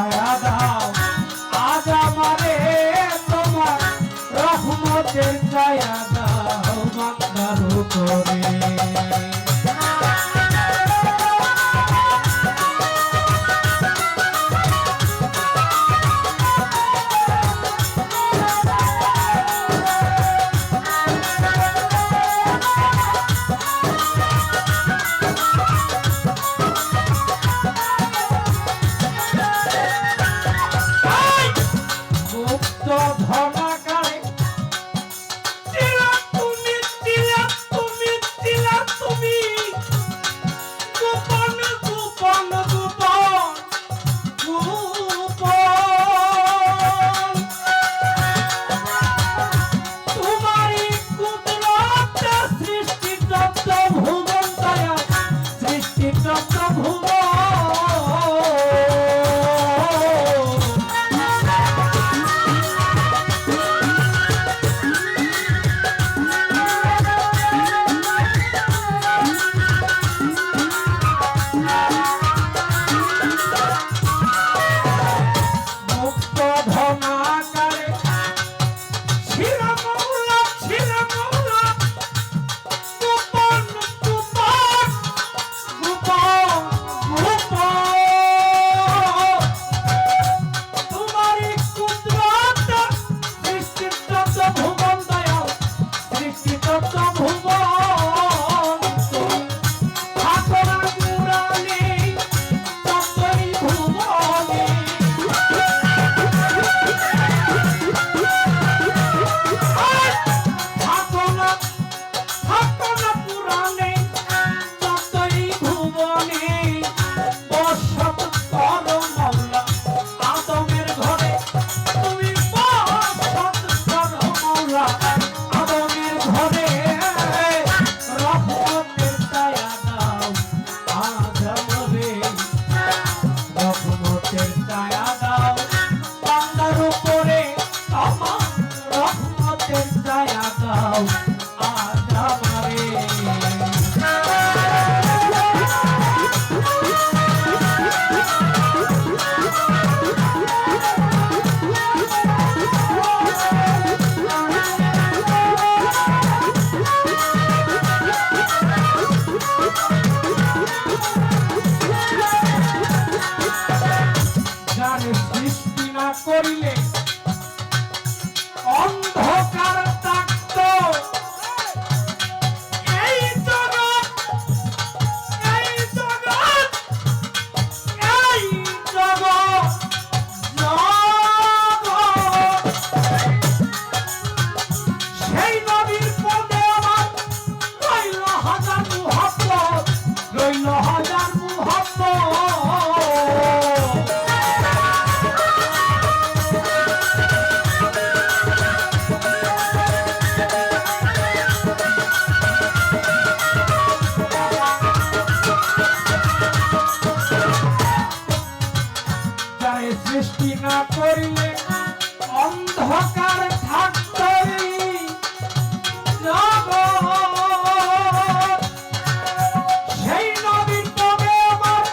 ছায়া দাও আজ আমারে তোমার রহমতের ছায়া দাও বান্দার উপরে করিলে অন্ধকার থাকত এই জগৎ এই জগৎ এই জগৎ সেই নবীর পদে আমার রইল হাজার মুহাব্বত রইল হাজার মুহাব্বত সৃষ্টি না করিলে অন্ধকার থাকত সেই নবীর তবে আমার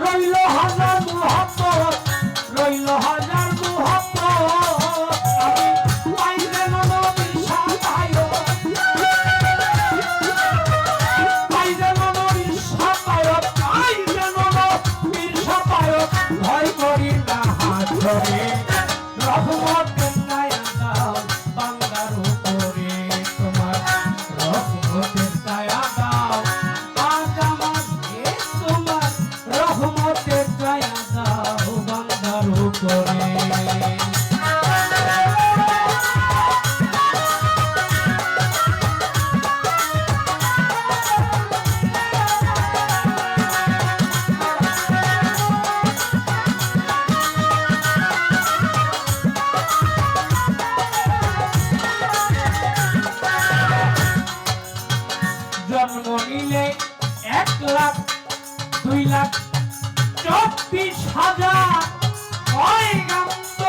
রইল হাজার মুহাব্বত রইল হাজার মুহাব্বত আমি পাইলে নবীর সাহায্য পাইলে নবীর সাহায্য পাইলে নবীর সাহায্য ভয় করি না ধরে রহমতের ছায়া দাও বান্দার উপরে তোমার রহমতের ছায়া দাও আজ আমাকে তোমার রহমতের ছায়া দাও বান্দার উপরে জন্ম নিলে 1,02,24,000 হয় গান্ত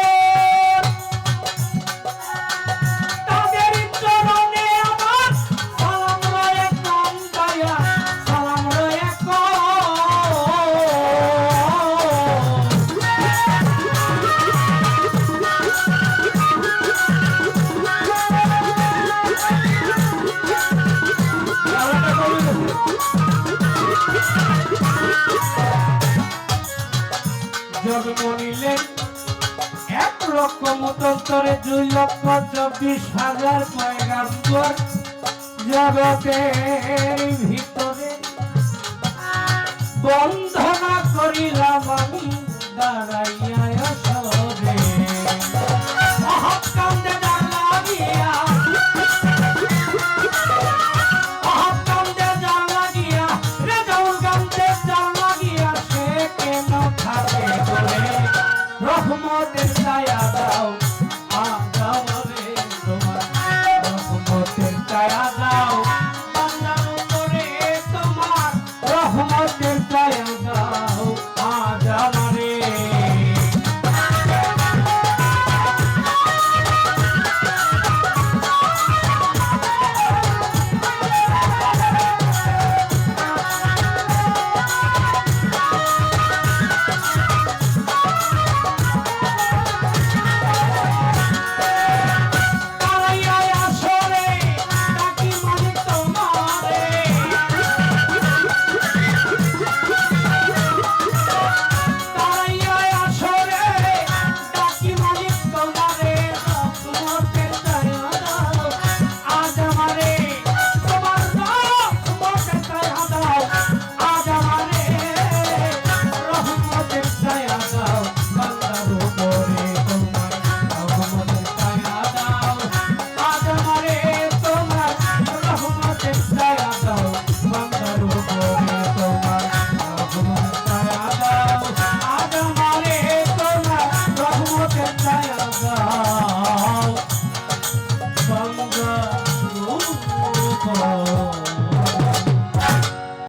1,77,2,24,000 পয়গাম্বর জগতের ভিতরে বন্ধনা করিলাম আমি দাঁড়াইয়া সরে মহাকান্দে জাল লাগিয়া মহাকান্দে জাল লাগিয়া রেজাউল কান্দে জাল লাগিয়া সে কেন থাকে বলে রহমতের ছায়া